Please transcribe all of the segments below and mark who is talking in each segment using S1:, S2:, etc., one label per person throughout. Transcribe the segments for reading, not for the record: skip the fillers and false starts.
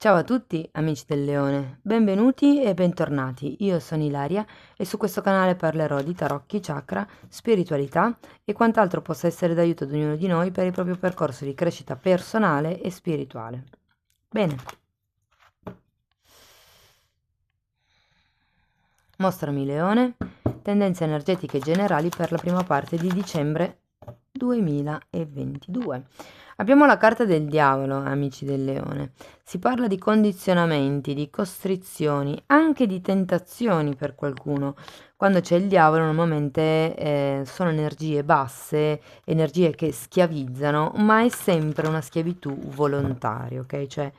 S1: Ciao a tutti amici del leone, benvenuti e bentornati. Io sono Ilaria e su questo canale parlerò di tarocchi, chakra, spiritualità e quant'altro possa essere d'aiuto ad ognuno di noi per il proprio percorso di crescita personale e spirituale. Bene, mostrami leone, tendenze energetiche generali per la prima parte di dicembre 2022. Abbiamo la carta del diavolo, amici del leone. Si parla di condizionamenti, di costrizioni, anche di tentazioni per qualcuno. Quando c'è il diavolo normalmente sono energie basse, energie che schiavizzano, ma è sempre una schiavitù volontaria, ok? Cioè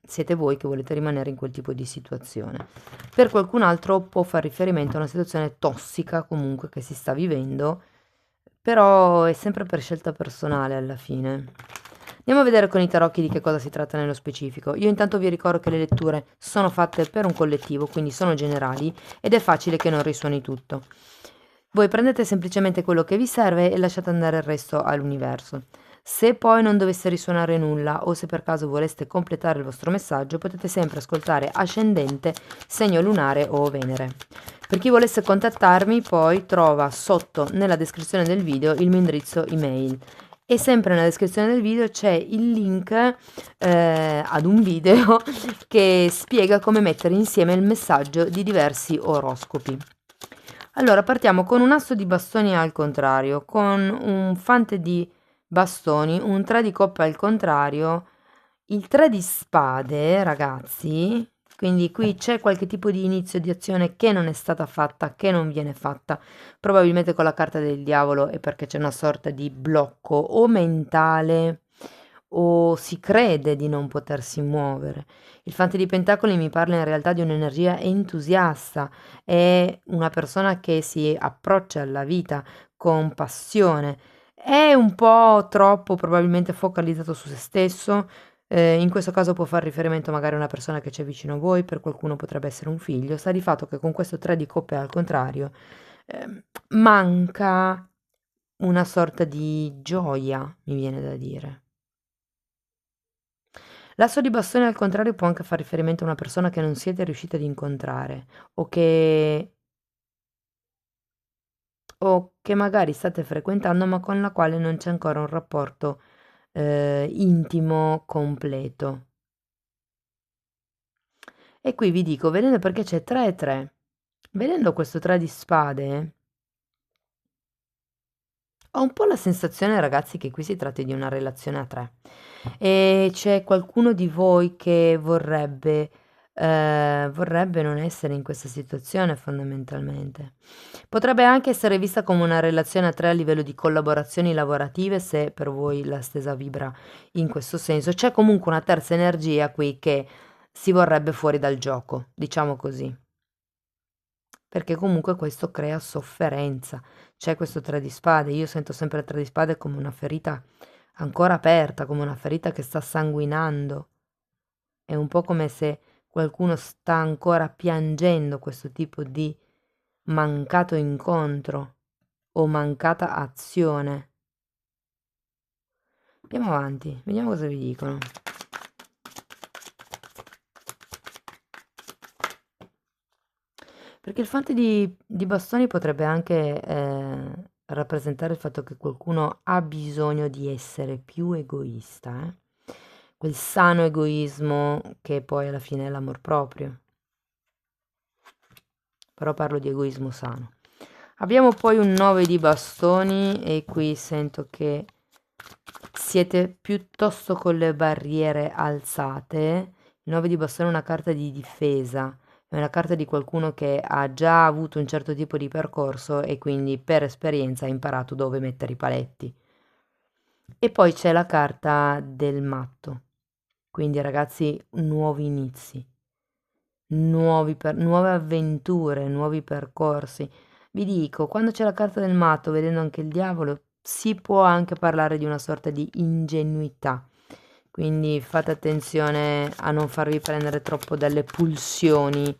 S1: siete voi che volete rimanere in quel tipo di situazione. Per qualcun altro può far riferimento a una situazione tossica comunque che si sta vivendo, però è sempre per scelta personale alla fine. Andiamo a vedere con i tarocchi di che cosa si tratta nello specifico. Io intanto vi ricordo che le letture sono fatte per un collettivo, quindi sono generali ed è facile che non risuoni tutto. Voi prendete semplicemente quello che vi serve e lasciate andare il resto all'universo. Se poi non dovesse risuonare nulla o se per caso voleste completare il vostro messaggio, potete sempre ascoltare ascendente, segno lunare o Venere. Per chi volesse contattarmi, poi trova sotto nella descrizione del video il mio indirizzo email. E sempre nella descrizione del video c'è il link ad un video che spiega come mettere insieme il messaggio di diversi oroscopi. Allora, partiamo con un asso di bastoni al contrario, con un fante di bastoni, un 3 di coppe al contrario, il 3 di spade, ragazzi, quindi qui c'è qualche tipo di inizio di azione che non è stata fatta, che non viene fatta, probabilmente con la carta del diavolo è perché c'è una sorta di blocco o mentale o si crede di non potersi muovere. Il fante di pentacoli mi parla in realtà di un'energia entusiasta, è una persona che si approccia alla vita con passione, è un po' troppo probabilmente focalizzato su se stesso. In questo caso può far riferimento magari a una persona che c'è vicino a voi, per qualcuno potrebbe essere un figlio. Sta di fatto che con questo 3 di coppe al contrario manca una sorta di gioia, mi viene da dire. L'asso di bastone al contrario può anche far riferimento a una persona che non siete riusciti ad incontrare o che magari state frequentando ma con la quale non c'è ancora un rapporto intimo completo. E qui vi dico, vedendo perché c'è 3 e 3, vedendo questo 3 di spade, ho un po' la sensazione, ragazzi, che qui si tratti di una relazione a 3 e c'è qualcuno di voi che vorrebbe non essere in questa situazione fondamentalmente. Potrebbe anche essere vista come una relazione a 3 a livello di collaborazioni lavorative, se per voi la stesa vibra in questo senso. C'è comunque una terza energia qui che si vorrebbe fuori dal gioco, diciamo così. Perché comunque questo crea sofferenza. C'è questo 3 di spade, io sento sempre il 3 di spade come una ferita ancora aperta, come una ferita che sta sanguinando. È un po' come se qualcuno sta ancora piangendo questo tipo di mancato incontro o mancata azione. Andiamo avanti, vediamo cosa vi dicono. Perché il fante di bastoni potrebbe anche rappresentare il fatto che qualcuno ha bisogno di essere più egoista, quel sano egoismo che poi alla fine è l'amor proprio. Però parlo di egoismo sano. Abbiamo poi un 9 di bastoni e qui sento che siete piuttosto con le barriere alzate. Il 9 di bastoni è una carta di difesa, è una carta di qualcuno che ha già avuto un certo tipo di percorso e quindi per esperienza ha imparato dove mettere i paletti. E poi c'è la carta del matto, quindi ragazzi nuovi inizi, nuove avventure, nuovi percorsi. Vi dico, quando c'è la carta del matto, vedendo anche il diavolo, si può anche parlare di una sorta di ingenuità. Quindi fate attenzione a non farvi prendere troppo dalle pulsioni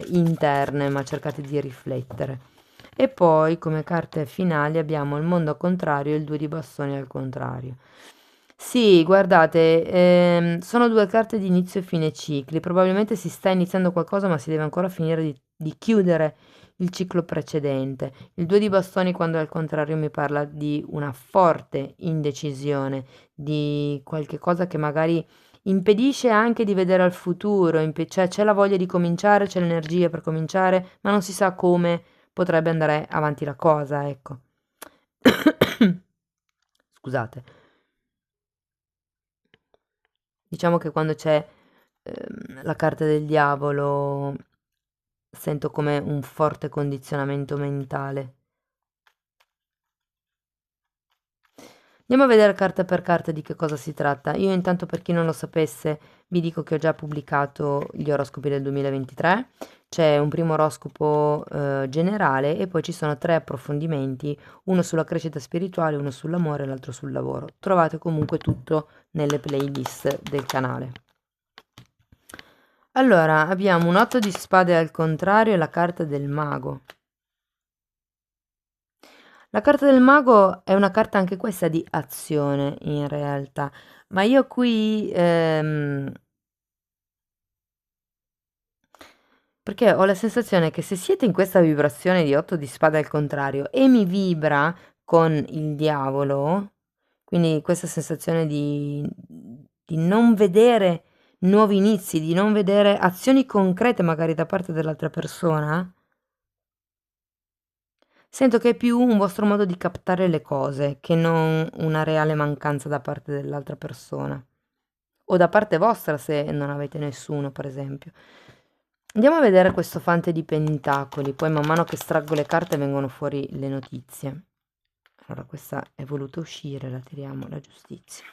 S1: interne, ma cercate di riflettere. E poi come carte finali abbiamo il mondo al contrario e il 2 di bastoni al contrario. Sì, guardate, sono due carte di inizio e fine cicli. Probabilmente si sta iniziando qualcosa, ma si deve ancora finire di chiudere il ciclo precedente. Il 2 di bastoni, quando al contrario mi parla di una forte indecisione, di qualche cosa che magari impedisce anche di vedere al futuro, cioè c'è la voglia di cominciare, c'è l'energia per cominciare, ma non si sa come potrebbe andare avanti la cosa, ecco. Scusate. Diciamo che quando c'è la carta del diavolo sento come un forte condizionamento mentale. Andiamo a vedere carta per carta di che cosa si tratta. Io intanto, per chi non lo sapesse, vi dico che ho già pubblicato gli oroscopi del 2023. C'è un primo oroscopo generale e poi ci sono 3 approfondimenti, uno sulla crescita spirituale, uno sull'amore e l'altro sul lavoro. Trovate comunque tutto nelle playlist del canale. Allora, abbiamo un 8 di spade al contrario e la carta del mago. La carta del mago è una carta anche questa di azione in realtà, ma io qui perché ho la sensazione che se siete in questa vibrazione di 8 di spade al contrario e mi vibra con il diavolo, quindi questa sensazione di non vedere nuovi inizi, di non vedere azioni concrete magari da parte dell'altra persona. Sento che è più un vostro modo di captare le cose che non una reale mancanza da parte dell'altra persona. O da parte vostra se non avete nessuno, per esempio. Andiamo a vedere questo fante di pentacoli, poi man mano che straggo le carte vengono fuori le notizie. Allora, questa è voluta uscire, la tiriamo, la giustizia.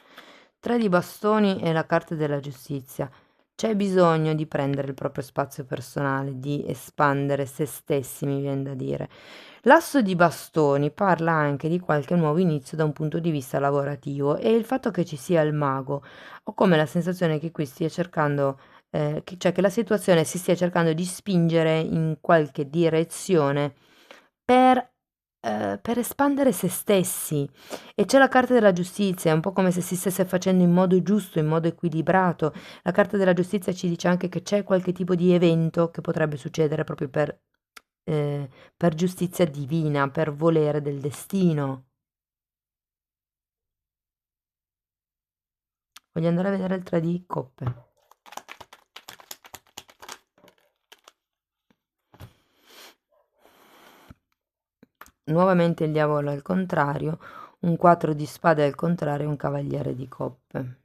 S1: 3 di bastoni e la carta della giustizia. C'è bisogno di prendere il proprio spazio personale, di espandere se stessi, mi viene da dire. L'asso di bastoni parla anche di qualche nuovo inizio da un punto di vista lavorativo e il fatto che ci sia il mago, ho come la sensazione che qui stia cercando, cioè che la situazione si stia cercando di spingere in qualche direzione per, per espandere se stessi. E c'è la carta della giustizia, è un po' come se si stesse facendo in modo giusto, in modo equilibrato. La carta della giustizia ci dice anche che c'è qualche tipo di evento che potrebbe succedere proprio per giustizia divina, per volere del destino. Voglio andare a vedere il 3 di coppe. Nuovamente il diavolo al contrario, un 4 di spade al contrario e un cavaliere di coppe.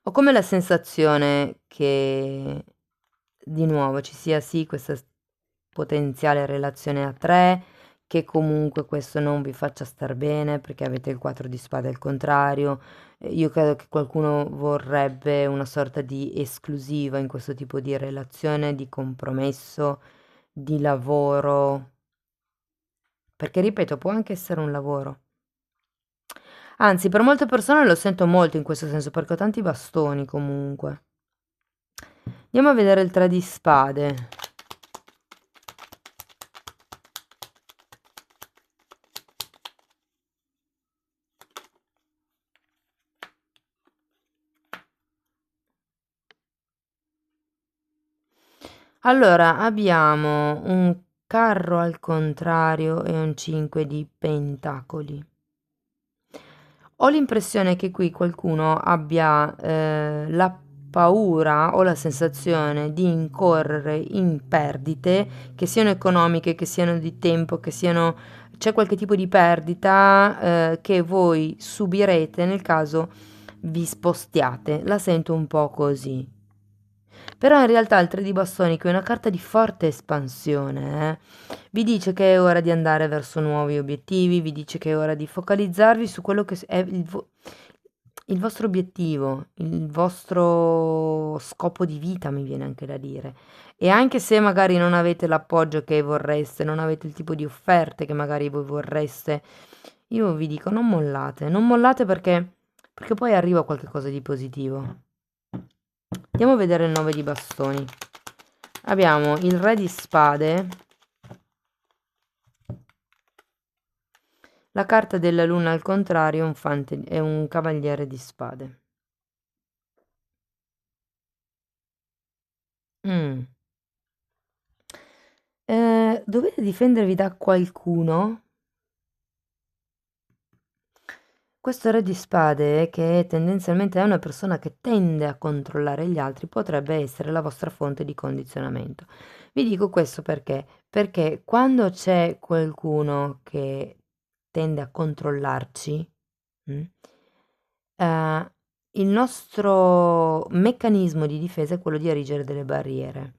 S1: Ho come la sensazione che di nuovo ci sia sì questa potenziale relazione a 3, che comunque questo non vi faccia star bene perché avete il 4 di spade al contrario. Io credo che qualcuno vorrebbe una sorta di esclusiva in questo tipo di relazione, di compromesso, di lavoro, perché ripeto, può anche essere un lavoro. Anzi, per molte persone lo sento molto in questo senso, perché ho tanti bastoni comunque. Andiamo a vedere il 3 di spade. Allora, abbiamo un carro al contrario e un 5 di pentacoli. Ho l'impressione che qui qualcuno abbia la paura o la sensazione di incorrere in perdite, che siano economiche, che siano di tempo, che siano... c'è qualche tipo di perdita che voi subirete nel caso vi spostiate. La sento un po' così. Però in realtà il 3 di bastoni, che è una carta di forte espansione, vi dice che è ora di andare verso nuovi obiettivi, vi dice che è ora di focalizzarvi su quello che è il vostro obiettivo, il vostro scopo di vita, mi viene anche da dire. E anche se magari non avete l'appoggio che vorreste, non avete il tipo di offerte che magari voi vorreste, io vi dico non mollate, non mollate perché poi arriva qualcosa di positivo. Andiamo a vedere il 9 di bastoni. Abbiamo il re di spade, La carta della luna al contrario è un cavaliere di spade. Mm. Dovete difendervi da qualcuno? Questo re di spade, che tendenzialmente è una persona che tende a controllare gli altri, potrebbe essere la vostra fonte di condizionamento. Vi dico questo perché? Perché quando c'è qualcuno che tende a controllarci, mm, eh, il nostro meccanismo di difesa è quello di erigere delle barriere.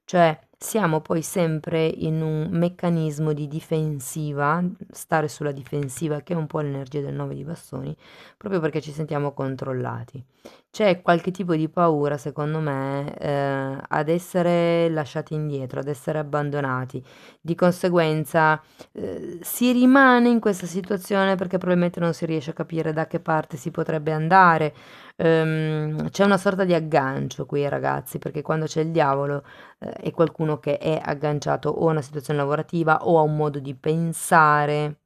S1: Cioè, siamo poi sempre in un meccanismo di difensiva, stare sulla difensiva, che è un po' l'energia del 9 di bastoni, proprio perché ci sentiamo controllati. C'è qualche tipo di paura, secondo me, ad essere lasciati indietro, ad essere abbandonati. Di conseguenza, si rimane in questa situazione perché probabilmente non si riesce a capire da che parte si potrebbe andare. C'è una sorta di aggancio qui, ragazzi, perché quando c'è il diavolo è qualcuno che è agganciato o a una situazione lavorativa o a un modo di pensare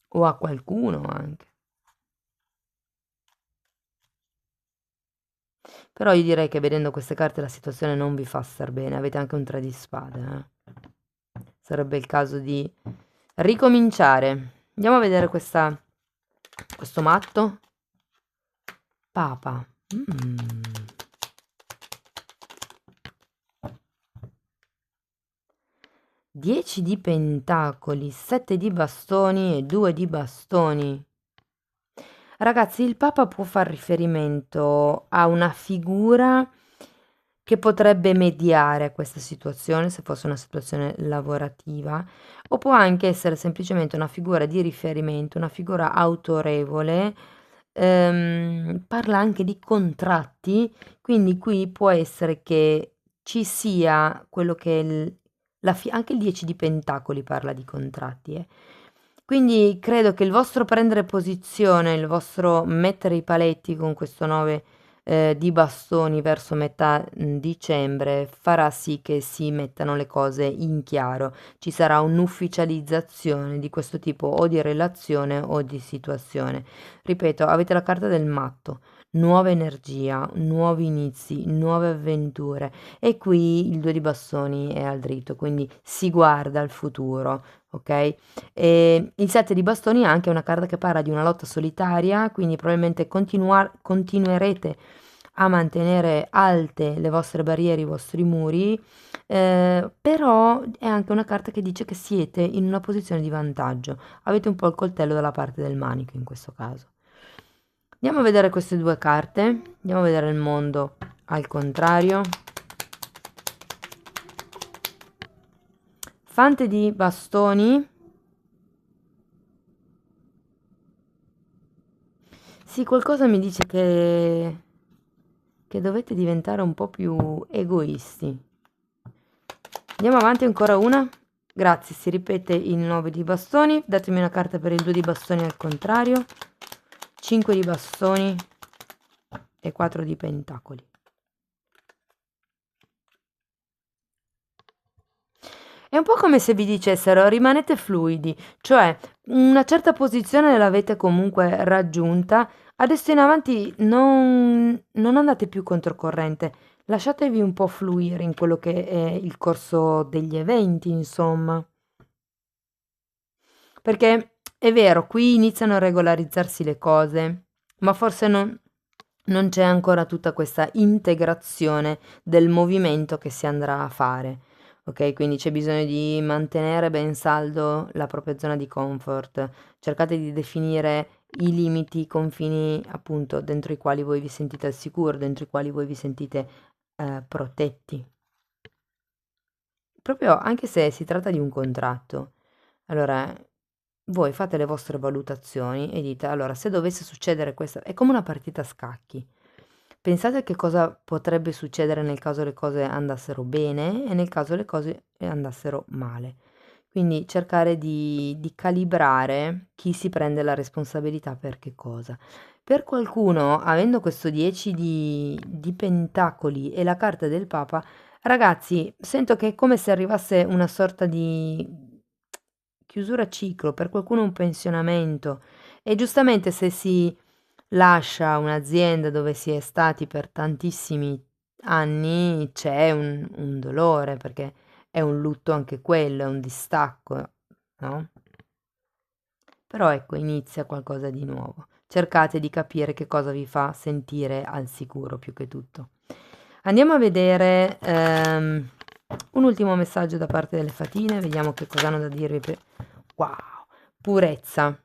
S1: o a qualcuno anche. Però io direi che vedendo queste carte la situazione non vi fa star bene, avete anche un 3 di spade, Sarebbe il caso di ricominciare. Andiamo a vedere questo matto. Papa. Mm. 10 di pentacoli, 7 di bastoni e 2 di bastoni. Ragazzi, il Papa può far riferimento a una figura che potrebbe mediare questa situazione, se fosse una situazione lavorativa, o può anche essere semplicemente una figura di riferimento, una figura autorevole. Parla anche di contratti, quindi qui può essere che ci sia quello che è anche il 10 di pentacoli parla di contratti, quindi credo che il vostro prendere posizione, il vostro mettere i paletti con questo 9 di bastoni verso metà dicembre farà sì che si mettano le cose in chiaro. Ci sarà un'ufficializzazione di questo tipo o di relazione o di situazione. Ripeto, avete la carta del matto. Nuova energia, nuovi inizi, nuove avventure e qui il 2 di bastoni è al dritto, quindi si guarda al futuro, ok? E il 7 di bastoni è anche una carta che parla di una lotta solitaria, quindi probabilmente continuerete a mantenere alte le vostre barriere, i vostri muri, però è anche una carta che dice che siete in una posizione di vantaggio. Avete un po' il coltello dalla parte del manico in questo caso. Andiamo a vedere queste due carte, andiamo a vedere il mondo al contrario. Fante di bastoni. Sì, qualcosa mi dice che dovete diventare un po' più egoisti. Andiamo avanti, ancora una. Grazie, si ripete il 9 di bastoni. Datemi una carta per il 2 di bastoni al contrario. 5 di bastoni e 4 di pentacoli. È un po' come se vi dicessero rimanete fluidi, cioè una certa posizione l'avete comunque raggiunta, adesso in avanti non andate più controcorrente, lasciatevi un po' fluire in quello che è il corso degli eventi, insomma. Perché è vero, qui iniziano a regolarizzarsi le cose, ma forse non c'è ancora tutta questa integrazione del movimento che si andrà a fare. Ok, quindi c'è bisogno di mantenere ben saldo la propria zona di comfort. Cercate di definire i limiti, i confini, appunto, dentro i quali voi vi sentite al sicuro, dentro i quali voi vi sentite protetti. Proprio anche se si tratta di un contratto. Allora, voi fate le vostre valutazioni e dite, allora, se dovesse succedere questo, è come una partita a scacchi. Pensate a che cosa potrebbe succedere nel caso le cose andassero bene e nel caso le cose andassero male. Quindi cercare di calibrare chi si prende la responsabilità per che cosa. Per qualcuno, avendo questo 10 di pentacoli e la carta del Papa, ragazzi, sento che è come se arrivasse una sorta di chiusura ciclo, per qualcuno un pensionamento. E giustamente se si lascia un'azienda dove si è stati per tantissimi anni, c'è un dolore, perché è un lutto anche quello, è un distacco, no? Però ecco, inizia qualcosa di nuovo. Cercate di capire che cosa vi fa sentire al sicuro più che tutto. Andiamo a vedere un ultimo messaggio da parte delle fatine, vediamo che cosa hanno da dirvi. Wow, purezza.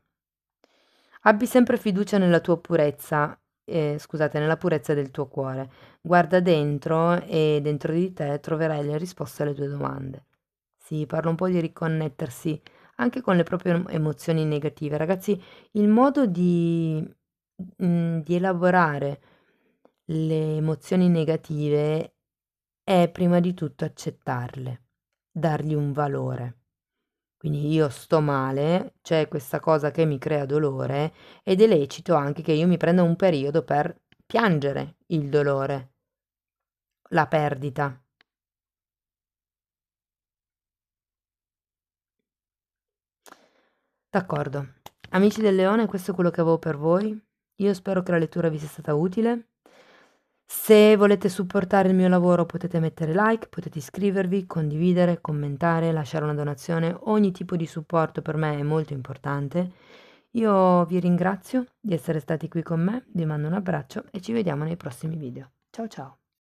S1: Abbi sempre fiducia nella tua purezza, scusate, nella purezza del tuo cuore. Guarda dentro e dentro di te troverai le risposte alle tue domande. Sì, parlo un po' di riconnettersi anche con le proprie emozioni negative. Ragazzi, il modo di elaborare le emozioni negative è prima di tutto accettarle, dargli un valore. Quindi io sto male, c'è questa cosa che mi crea dolore ed è lecito anche che io mi prenda un periodo per piangere il dolore, la perdita. D'accordo. Amici del leone, questo è quello che avevo per voi. Io spero che la lettura vi sia stata utile. Se volete supportare il mio lavoro potete mettere like, potete iscrivervi, condividere, commentare, lasciare una donazione. Ogni tipo di supporto per me è molto importante. Io vi ringrazio di essere stati qui con me, vi mando un abbraccio e ci vediamo nei prossimi video. Ciao ciao!